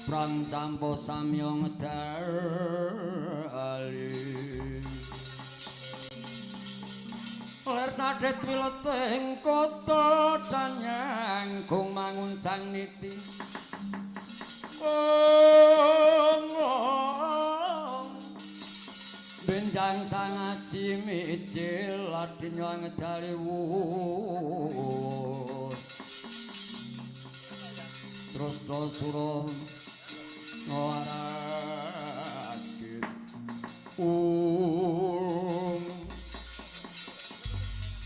Prang tampo samyong dali ler tadet wileteng kota danyang gung manguncang niti benjang sangaji micil ladinyo ngedali terus surung ngarakit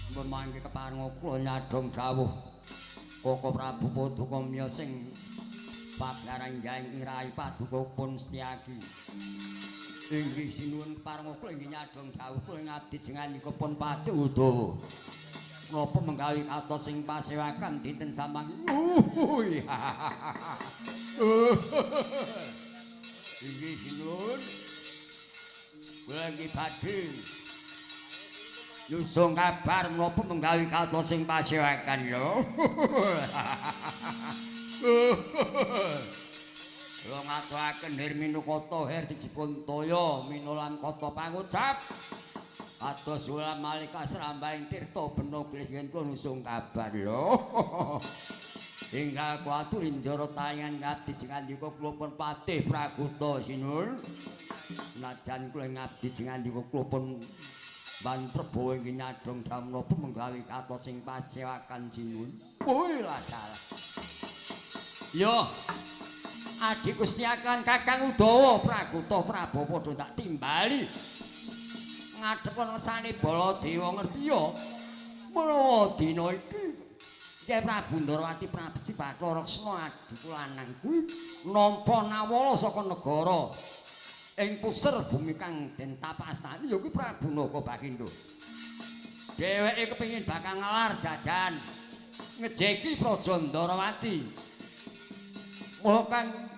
bermangke kepareng kula nyadong dawuh Koko Prabu Paduka miya sing paglarang jang ngrai paduka pun Setyaki inggih sinuwun kepareng kula inggih nyadong dawuh kula ngabdi jenengan pun Pati Udawa napa menggawe katos sing pasewakan dinten samang inggih sinuwun kula nggih badhe nyusung kabar menapa menggawe katos sing pasewakan lho kula ngaturaken Herminu Kota Her dipun toya minulan kota pangucap atos ulam malika srambaing tirta bena glis yen kula nusung kabar lho hingga kuatur indara tayangan ngabdi jengandika kula pun Patih Prakuta Sinul najan kula ngabdi jengandika kula pun Ban Prabowo inggih nyadong damnapa menggawe katos sing pacewakan Sinul woi lah salah yo adik Gustiakan Kakang Udawa Prakuta Prabowo padha tak timbali ngadhep ngersane Baladewa ngerti ya menawa dina iki Kyai Prabu Ndarawati Prabu Bathara Raksana adhiku lanang kuwi nampa nawala saka negara ing pusir bumi kang den tapastani ya kuwi Prabu Naga Bakindo dheweke kepengin bakal ngelar jajan ngejeki Praja Ndarawati mula kang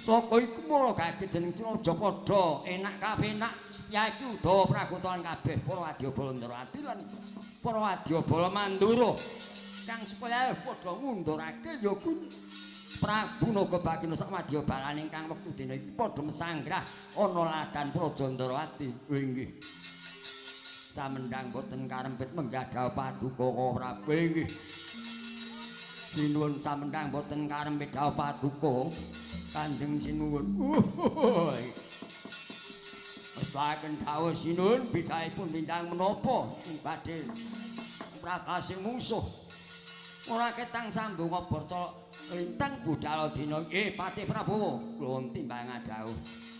saka iku mula gage jeneng Raja padha enak kapenak Setyaki Udawa Prakuta lan kabeh para wadyabala Ndarawati lan para wadyabala Mandura kang supaya padha ngundurake ya kuwi Prabu Naga Bakindo sak wadyabalané ingkang wektu dina iki padha mesanggrah ana ladan Praja Ndarawati inggih samendang boten karempit menggadhahi paduka Prabu inggih sinuwun samendang boten karempit dawuh paduka Kanjeng sinuwun mestaken dawuh sinuwun bidhahipun lintang menapa ing badhe prakasing mungsuh ora ketang sambung borca lintang budal dina Patih Prabowo kula timbang dawuh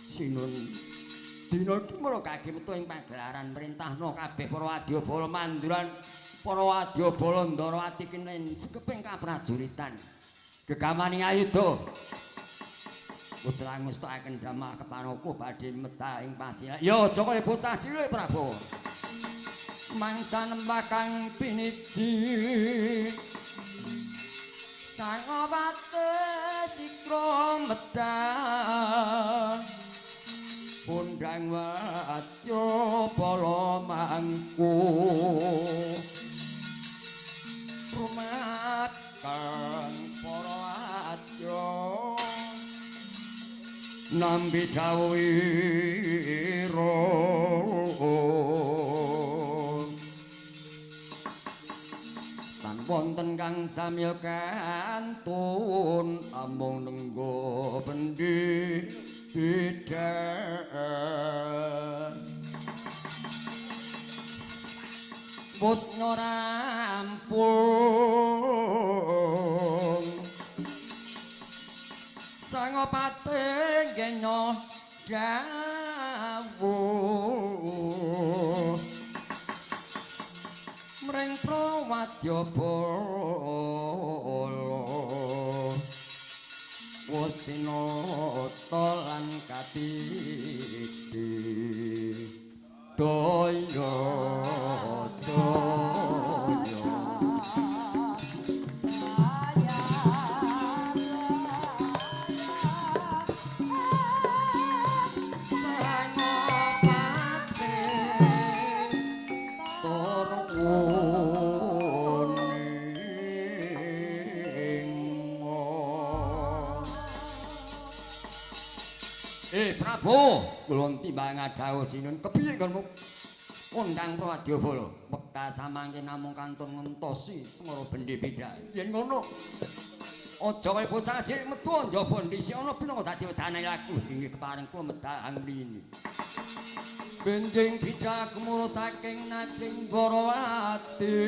sinun dina iki mula kagem metu ing pagelaran merintahna kabeh para wadyabala manduran para wadyabala Ndarawati kenen sekeping kaprajuritan gegamaning ayuda putra ngustakaken damel keparengku badhe medal ing pasilan ya aja kaya bocah cilik Prabowo mangcan bakang pinidi Sangapate Cikra medal Pundang Wadya Bala mangku rumatkan para wadya nambi dawira tan wonten kang samya kantun amung nenggo bendi bidan putnya rampung Sangapate genya dawuh mring prawadyabala Wastinata lan katiti daya Prabu, kula timbang dawuh sinun kepiye kamu? Undang Pradyabala, wekdal samangke namung kantun ngentosi mara bendhe bidak. Yen ngono, aja kaya bocah cilik metu njaba ndhisik ana pinangka dadi wedane laku inggih keparing kula medal anglini. Benjing bidak kemuru saking najing Barawati.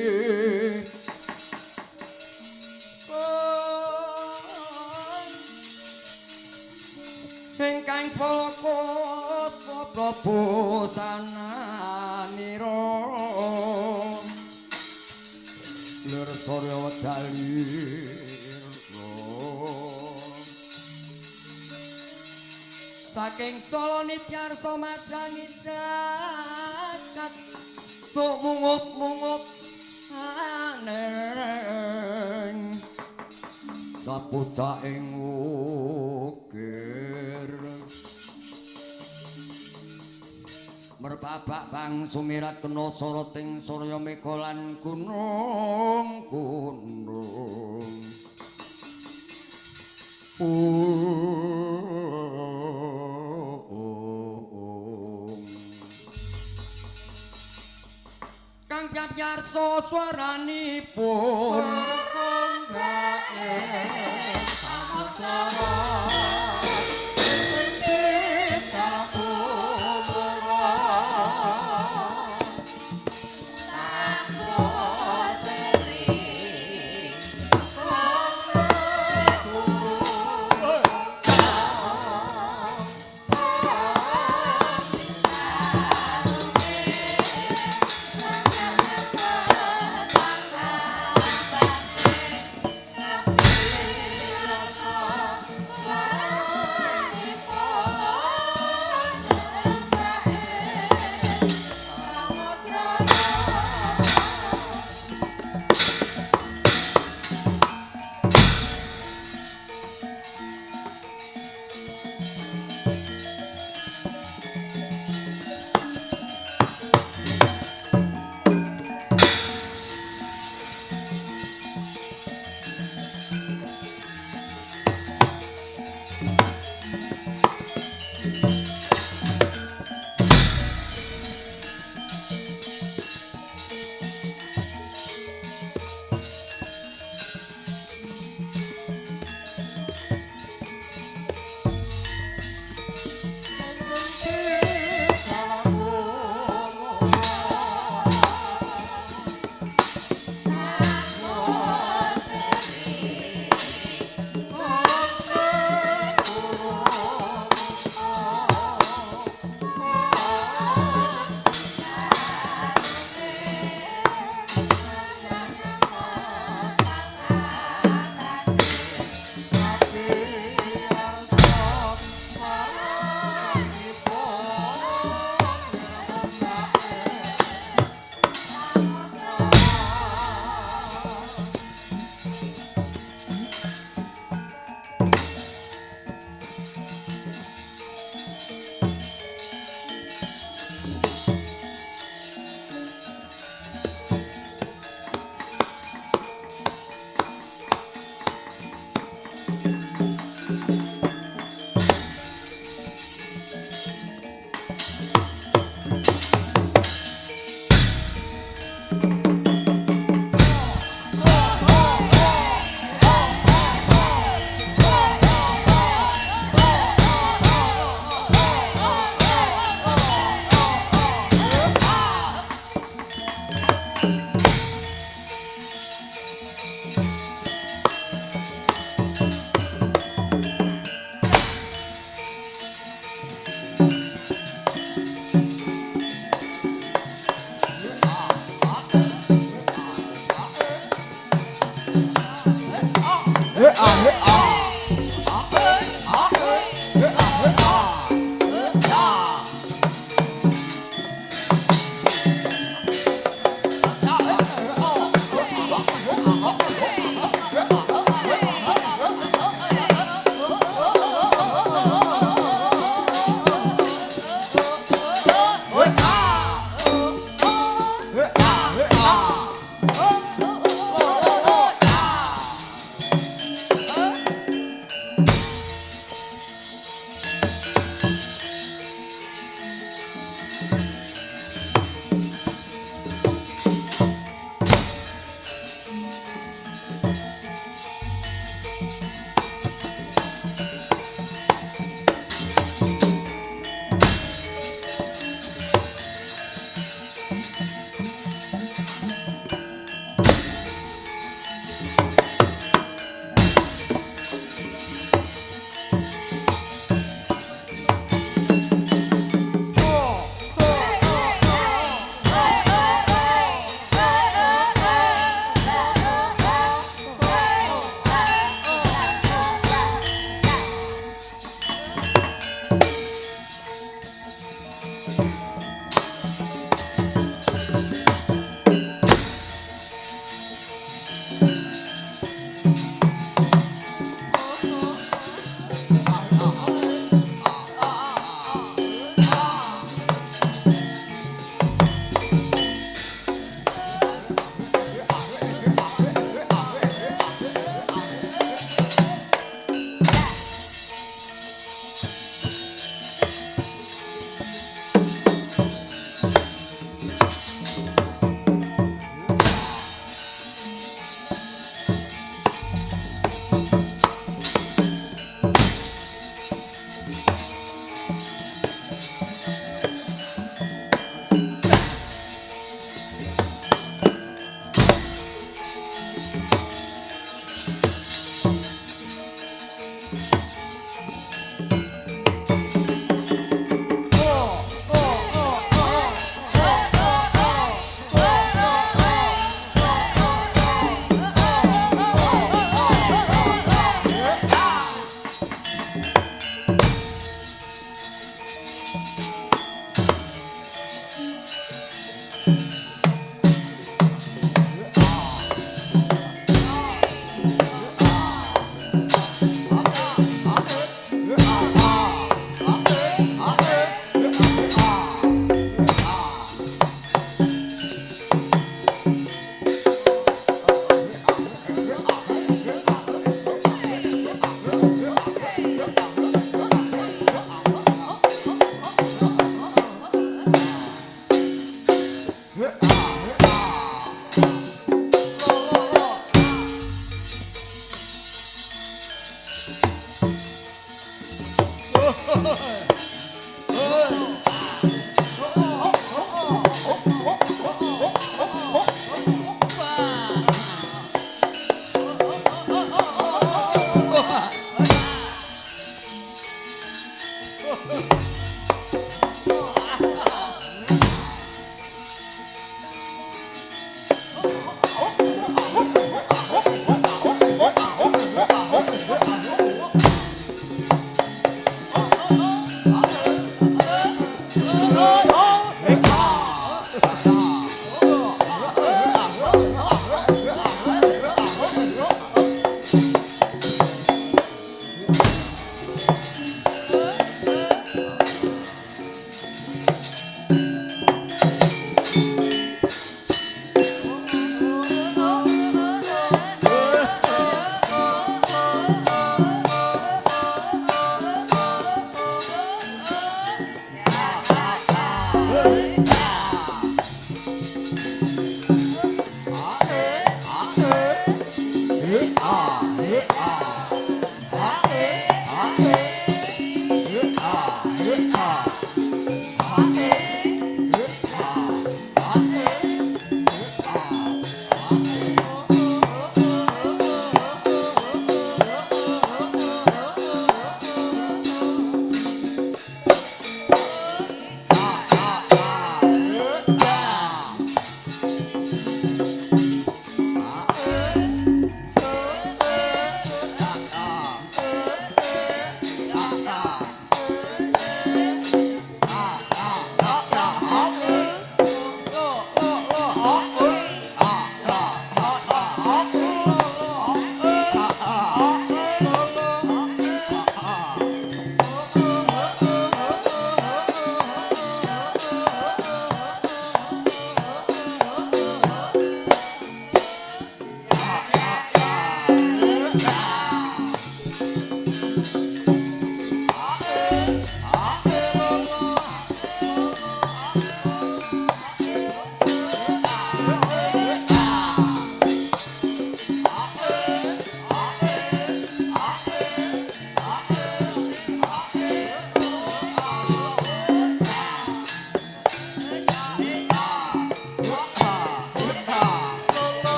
Ingkang palaka Prabu sananira lir Surya Wedalira saking Cala Nityarsa madhangi jagat tuk mungup-mungup aneng sapucaking ukir merpabak bang sumirat kena soroting Surya Mega lan gunung-gunung kang pyapyarsa swaranipun kondrake samudra